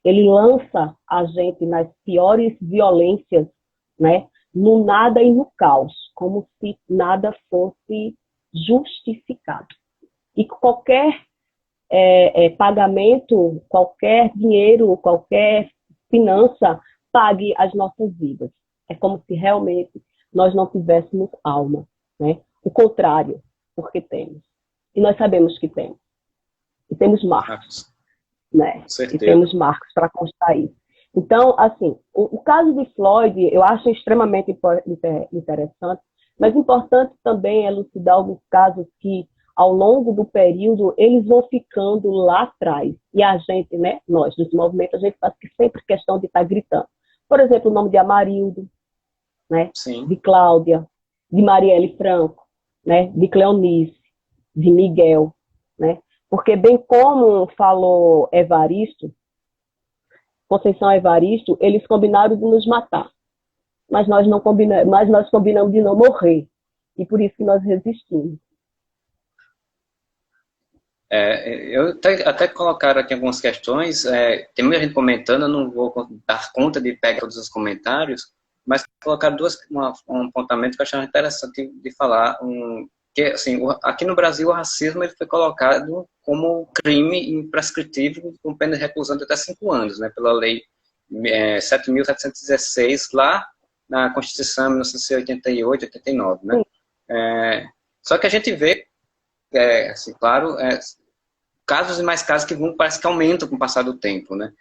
Ele lança a gente nas piores violências, né? No nada e no caos, como se nada fosse justificado. E qualquer pagamento, qualquer dinheiro, qualquer finança pague as nossas vidas. É como se realmente nós não tivéssemos alma, né? O contrário, porque temos. E nós sabemos que temos. E temos marcos, né? E temos marcos para constar isso. Então, assim, o caso de Floyd, eu acho extremamente interessante, mas importante também elucidar alguns casos que, ao longo do período, eles vão ficando lá atrás. E a gente, né, nós, dos movimentos, a gente faz sempre questão de estar gritando. Por exemplo, o nome de Amarildo, né, de Cláudia, de Marielle Franco, né, de Cleonice, de Miguel, né? Porque, bem como falou Evaristo, Conceição Evaristo, eles combinaram de nos matar. Mas nós combinamos de não morrer. E por isso que nós resistimos. Eu até colocaram aqui algumas questões, tem muita gente comentando, eu não vou dar conta de pegar todos os comentários, mas colocaram um apontamento que eu achava interessante de falar, que assim, aqui no Brasil o racismo ele foi colocado como crime imprescritível com pena de reclusão de até 5 anos, né, pela lei 7.716, lá na Constituição de 1988, 89, né? Só que a gente vê, assim, claro, casos e mais casos que parece que aumentam com o passar do tempo, né?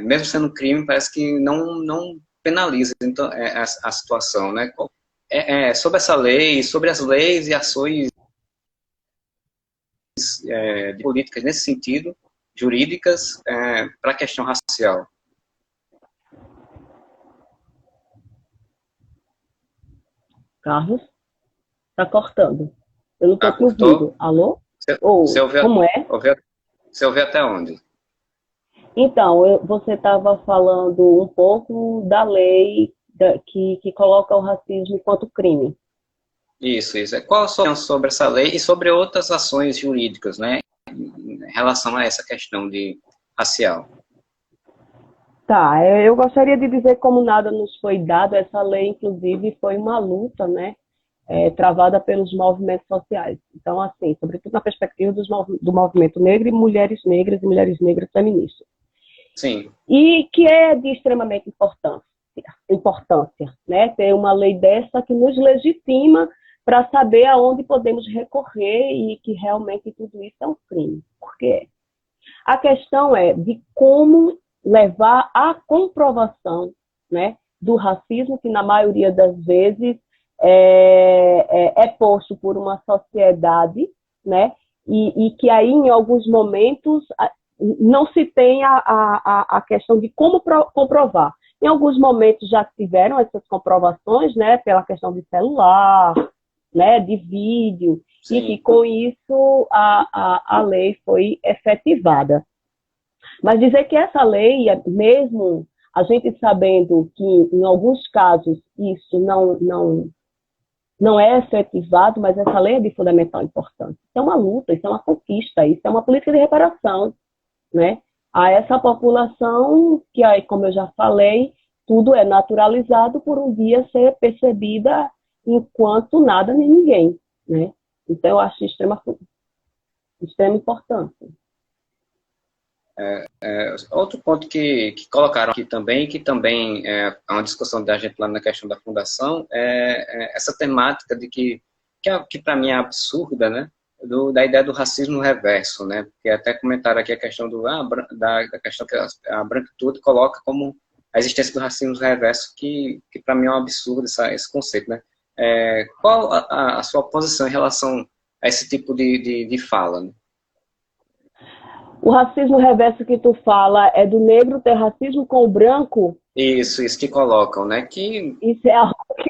Mesmo sendo crime, parece que não penaliza então, a situação, né? Sobre essa lei, sobre as leis e ações de políticas nesse sentido, jurídicas, para a questão racial. Carlos, está cortando. Eu não estou te ouvindo. Alô? Você ouviu, como é? Você ouviu até onde? Então, você estava falando um pouco da lei que coloca o racismo enquanto crime. Isso. Qual a sua opinião sobre essa lei e sobre outras ações jurídicas, né, em relação a essa questão de racial? Tá, eu gostaria de dizer como nada nos foi dado, essa lei, inclusive, foi uma luta, né, travada pelos movimentos sociais. Então, assim, sobretudo na perspectiva do movimento negro e mulheres negras feministas. Sim. E que é de extremamente importância, né, ter uma lei dessa que nos legitima para saber aonde podemos recorrer e que realmente tudo isso é um crime. Por quê? A questão é de como levar à comprovação, né, do racismo, que na maioria das vezes é posto por uma sociedade, né, e que aí em alguns momentos não se tem a questão de como comprovar. Em alguns momentos já tiveram essas comprovações, né, pela questão de celular, né, de vídeo, Sim. e que com isso a lei foi efetivada. Mas dizer que essa lei, mesmo a gente sabendo que em alguns casos isso não é efetivado, mas essa lei é de fundamental importância. Isso é uma luta, isso é uma conquista, isso é uma política de reparação, né? A essa população que, aí, como eu já falei, tudo é naturalizado por um dia ser percebida enquanto nada nem ninguém, né? Então, eu acho extrema importância. Outro ponto que colocaram aqui também, que também é uma discussão da gente lá na questão da fundação, é essa temática de que para mim é absurda, né? Da ideia do racismo reverso, né? Porque até comentaram aqui a questão da questão que a branquitude coloca como a existência do racismo reverso, que para mim é um absurdo esse conceito, né? Qual a sua posição em relação a esse tipo de fala, né? O racismo reverso que tu fala é do negro ter racismo com o branco? Isso que colocam, né? Isso é algo que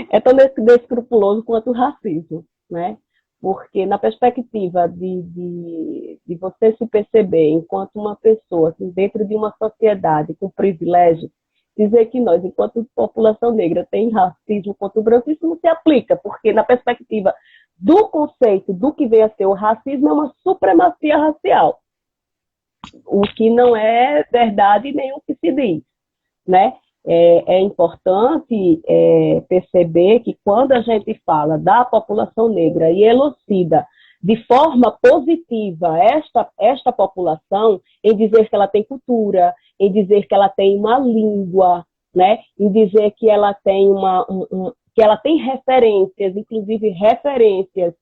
é tão descrupuloso quanto o racismo, né? Porque na perspectiva de você se perceber enquanto uma pessoa assim, dentro de uma sociedade com privilégio, dizer que nós, enquanto população negra, tem racismo contra o branco, isso não se aplica, porque na perspectiva do conceito do que vem a ser o racismo é uma supremacia racial, o que não é verdade nem o que se diz, né? É importante perceber que quando a gente fala da população negra e elucida de forma positiva esta população, em dizer que ela tem cultura, em dizer que ela tem uma língua, né? Em dizer que ela tem que ela tem referências, inclusive referências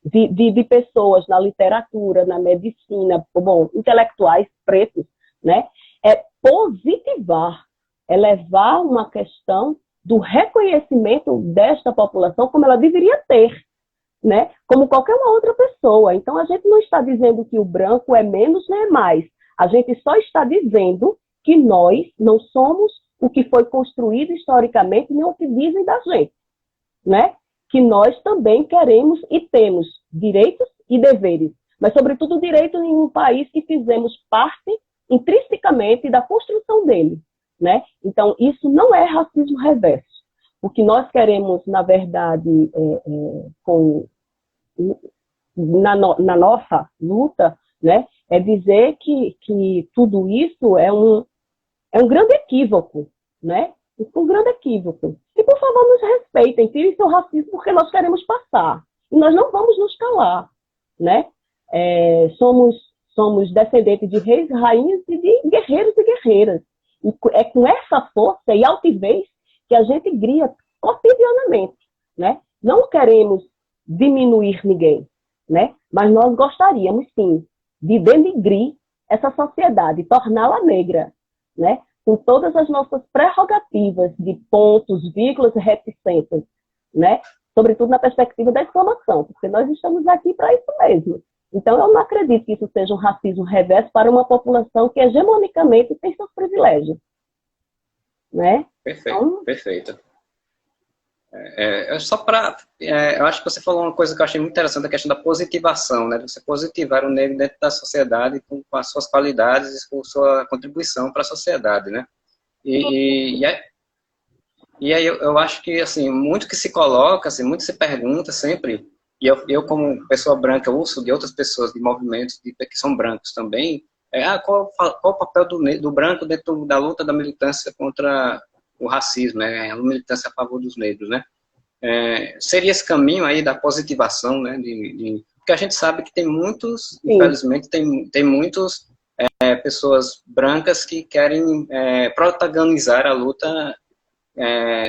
de pessoas na literatura, na medicina, bom, intelectuais pretos, né? É positivar, é levar uma questão do reconhecimento desta população como ela deveria ter, né? Como qualquer uma outra pessoa. Então, a gente não está dizendo que o branco é menos nem é mais. A gente só está dizendo que nós não somos o que foi construído historicamente, nem o que dizem da gente, né? Que nós também queremos e temos direitos e deveres, mas, sobretudo, direitos em um país que fizemos parte intrinsecamente da construção dele, né? Então, isso não é racismo reverso. O que nós queremos, na verdade, na nossa luta, né, é dizer que tudo isso é um grande equívoco, né? Um grande equívoco. E, por favor, nos respeitem, tirem seu racismo, porque nós queremos passar. E nós não vamos nos calar, né? Somos descendentes de reis, rainhas e de guerreiros e guerreiras. E é com essa força e altivez que a gente grita cotidianamente, né? Não queremos diminuir ninguém, né? Mas nós gostaríamos, sim, de denigrir essa sociedade, torná-la negra, né? Com todas as nossas prerrogativas de pontos, vírgulas e reticências, né? Sobretudo na perspectiva da exclamação, porque nós estamos aqui para isso mesmo. Então, eu não acredito que isso seja um racismo reverso para uma população que hegemonicamente tem seus privilégios, né? Perfeito, então, perfeito. Eu acho que você falou uma coisa que eu achei muito interessante, a questão da positivação, né? Você positivar o negro dentro da sociedade com as suas qualidades e com sua contribuição para a sociedade, né? E aí eu acho que, assim, muito que se coloca, assim, muito se pergunta sempre, e eu como pessoa branca, ouço de outras pessoas, de movimentos que são brancos também, qual o papel do branco dentro da luta da militância contra o racismo, né? A militância a favor dos negros, né? Seria esse caminho aí da positivação, né? Porque a gente sabe que tem muitos, sim, infelizmente, tem muitos pessoas brancas que querem protagonizar a luta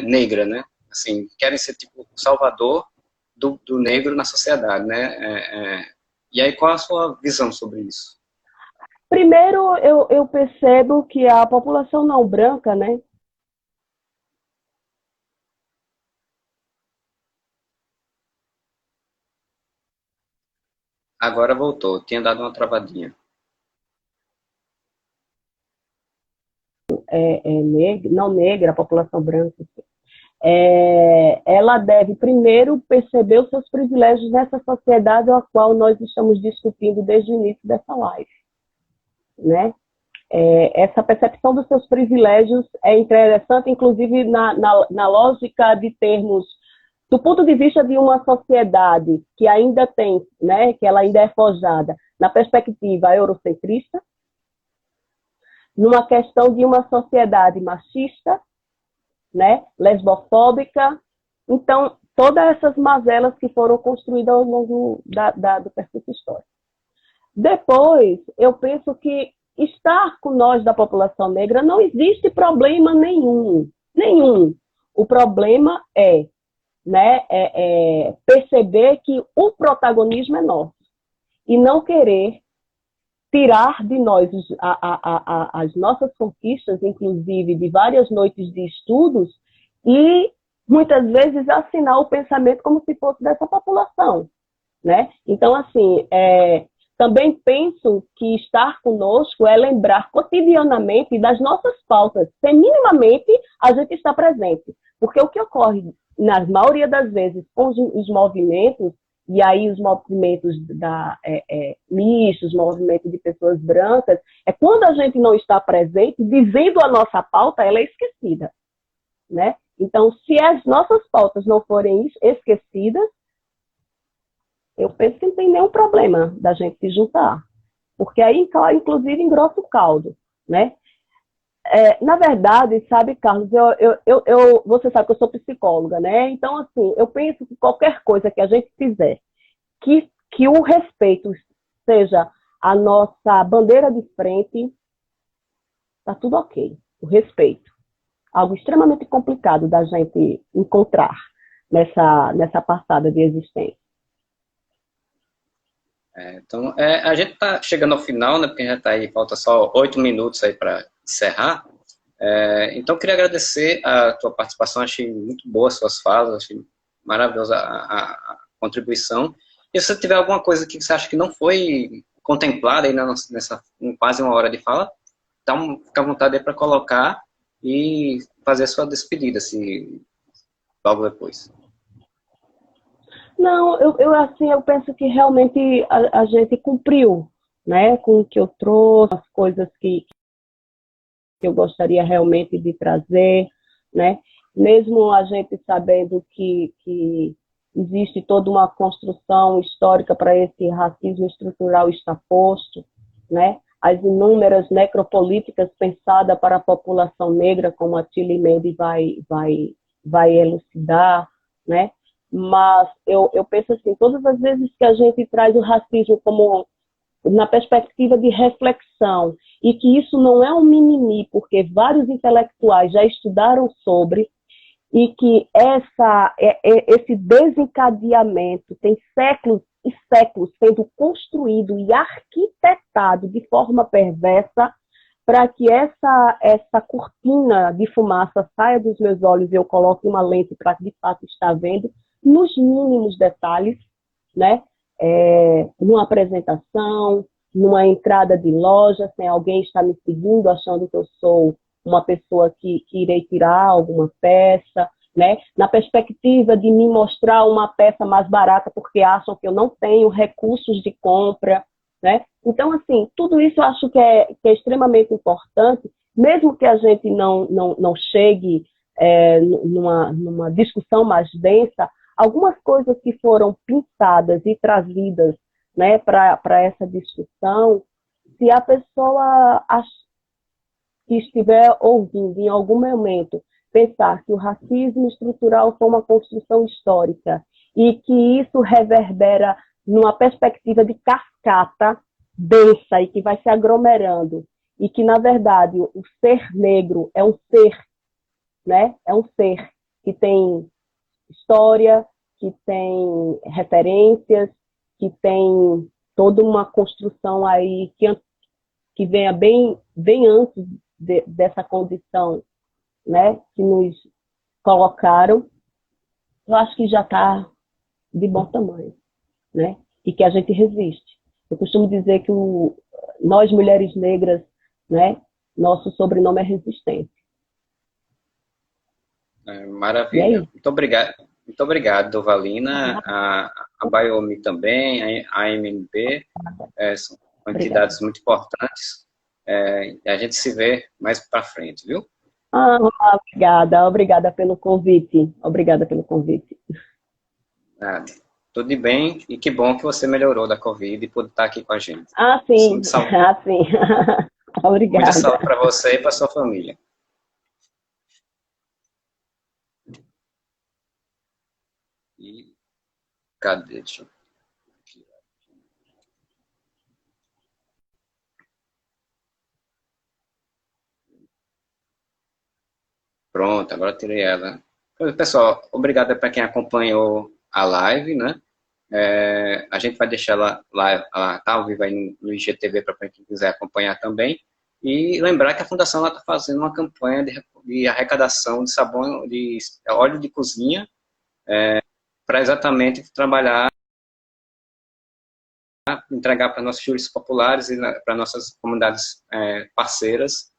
negra, né? Assim, querem ser tipo o salvador do negro na sociedade, né? E aí, qual a sua visão sobre isso? Primeiro, eu percebo que a população não branca, né? Agora voltou, tinha dado uma travadinha. Negra, não negra, a população branca, ela deve primeiro perceber os seus privilégios nessa sociedade a qual nós estamos discutindo desde o início dessa live, né? Essa percepção dos seus privilégios é interessante, inclusive na lógica de termos, do ponto de vista de uma sociedade que ainda tem, né, que ela ainda é forjada na perspectiva eurocentrista, numa questão de uma sociedade machista, né, lesbofóbica. Então, todas essas mazelas que foram construídas ao longo do percurso histórico. Depois, eu penso que estar com nós da população negra não existe problema nenhum. Nenhum. O problema é, né, perceber que o protagonismo é nosso e não querer tirar de nós as nossas conquistas, inclusive de várias noites de estudos, e muitas vezes assinar o pensamento como se fosse dessa população, né? Então, assim, também penso que estar conosco é lembrar cotidianamente das nossas pautas, sem minimamente a gente estar presente. Porque o que ocorre, na maioria das vezes, com os movimentos, e aí os movimentos mistos, os movimentos de pessoas brancas, é quando a gente não está presente, dizendo a nossa pauta, ela é esquecida, né? Então, se as nossas pautas não forem esquecidas, eu penso que não tem nenhum problema da gente se juntar, porque aí, inclusive, engrossa o caldo, né? Na verdade, sabe, Carlos, você sabe que eu sou psicóloga, né? Então, assim, eu penso que qualquer coisa que a gente fizer, que o respeito seja a nossa bandeira de frente, tá tudo ok. O respeito. Algo extremamente complicado da gente encontrar nessa passada de existência. Então, a gente está chegando ao final, né, porque já está aí, falta só 8 minutos aí para encerrar. Então, queria agradecer a tua participação, achei muito boa as suas falas, achei maravilhosa a contribuição. E se você tiver alguma coisa que você acha que não foi contemplada aí nessa quase uma hora de fala, fica à vontade aí para colocar e fazer a sua despedida, logo depois. Não, eu penso que realmente a gente cumpriu, né, com o que eu trouxe, as coisas que eu gostaria realmente de trazer, né, mesmo a gente sabendo que existe toda uma construção histórica para esse racismo estrutural estar posto, né, as inúmeras necropolíticas pensadas para a população negra, como a Tilly Mendes vai elucidar, né, mas eu penso assim, todas as vezes que a gente traz o racismo como na perspectiva de reflexão, e que isso não é um mimimi, porque vários intelectuais já estudaram sobre, e que esse desencadeamento tem séculos e séculos sendo construído e arquitetado de forma perversa para que essa cortina de fumaça saia dos meus olhos e eu coloque uma lente para de fato estar vendo, nos mínimos detalhes, né? Numa apresentação, numa entrada de loja, sem alguém estar me seguindo, achando que eu sou uma pessoa que irei tirar alguma peça, né? Na perspectiva de me mostrar uma peça mais barata porque acham que eu não tenho recursos de compra, né? Então, assim, tudo isso eu acho que é extremamente importante, mesmo que a gente não chegue numa discussão mais densa, algumas coisas que foram pensadas e trazidas, né, para essa discussão, se a pessoa que estiver ouvindo em algum momento pensar que o racismo estrutural foi uma construção histórica e que isso reverbera numa perspectiva de cascata densa e que vai se aglomerando e que, na verdade, o ser negro é um ser, né? É um ser que tem história, que tem referências, que tem toda uma construção aí que venha bem antes dessa condição, né, que nos colocaram, eu acho que já está de bom tamanho, né? e que a gente resiste. Eu costumo dizer que nós, mulheres negras, né, nosso sobrenome é resistência. E é Maravilha. isso. Muito obrigado, Dovalina, a Biomi também, a MNB, são Obrigada. entidades muito importantes. E a gente se vê mais para frente, viu? Ah, obrigada pelo convite. Obrigada pelo convite. Nada. Tudo de bem e que bom que você melhorou da Covid e pôde estar aqui com a gente. Ah, sim. Muita saúde, Ah, sim. muita Obrigada. saúde para você e para sua família. E cadê? Deixa eu... Pronto, agora tirei ela. Pessoal, obrigado para quem acompanhou a live, né? A gente vai deixar ela tá ao vivo aí no IGTV para quem quiser acompanhar também. E lembrar que a Fundação está fazendo uma campanha de arrecadação de sabão, de óleo de cozinha, para exatamente trabalhar, entregar para nossos juristas populares e para nossas comunidades parceiras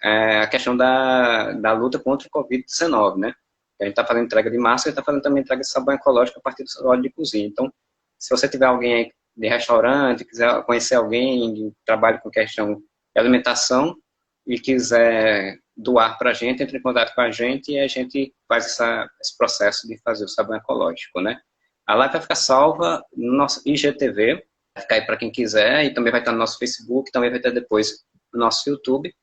a questão da luta contra o Covid-19, né? A gente está fazendo entrega de máscara e está fazendo também entrega de sabão ecológico a partir do óleo de cozinha. Então, se você tiver alguém aí de restaurante, quiser conhecer alguém que trabalha com questão de alimentação e quiser doar para a gente, entre em contato com a gente e a gente faz esse processo de fazer o sabão ecológico, né? A live vai ficar salva no nosso IGTV, vai ficar aí para quem quiser e também vai estar no nosso Facebook, também vai ter depois no nosso YouTube.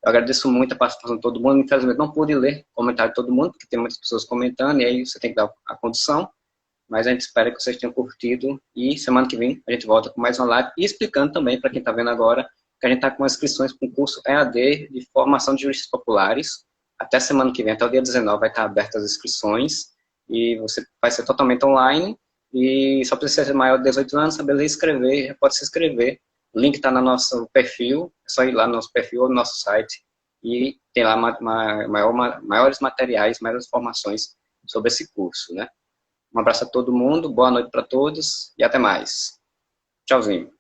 Eu agradeço muito a participação de todo mundo. Infelizmente, não pude ler o comentário de todo mundo, porque tem muitas pessoas comentando, e aí você tem que dar a condição. Mas a gente espera que vocês tenham curtido. E semana que vem a gente volta com mais uma live. E explicando também, para quem está vendo agora, que a gente está com inscrições para o curso EAD de formação de juristas populares. Até semana que vem, até o dia 19, vai estar abertas as inscrições. E você vai ser totalmente online. E só precisa ser maior de 18 anos, saber ler e escrever, já pode se inscrever. O link está no nosso perfil, é só ir lá no nosso perfil ou no nosso site e tem lá maiores materiais, maiores informações sobre esse curso, né? Um abraço a todo mundo, boa noite para todos e até mais. Tchauzinho.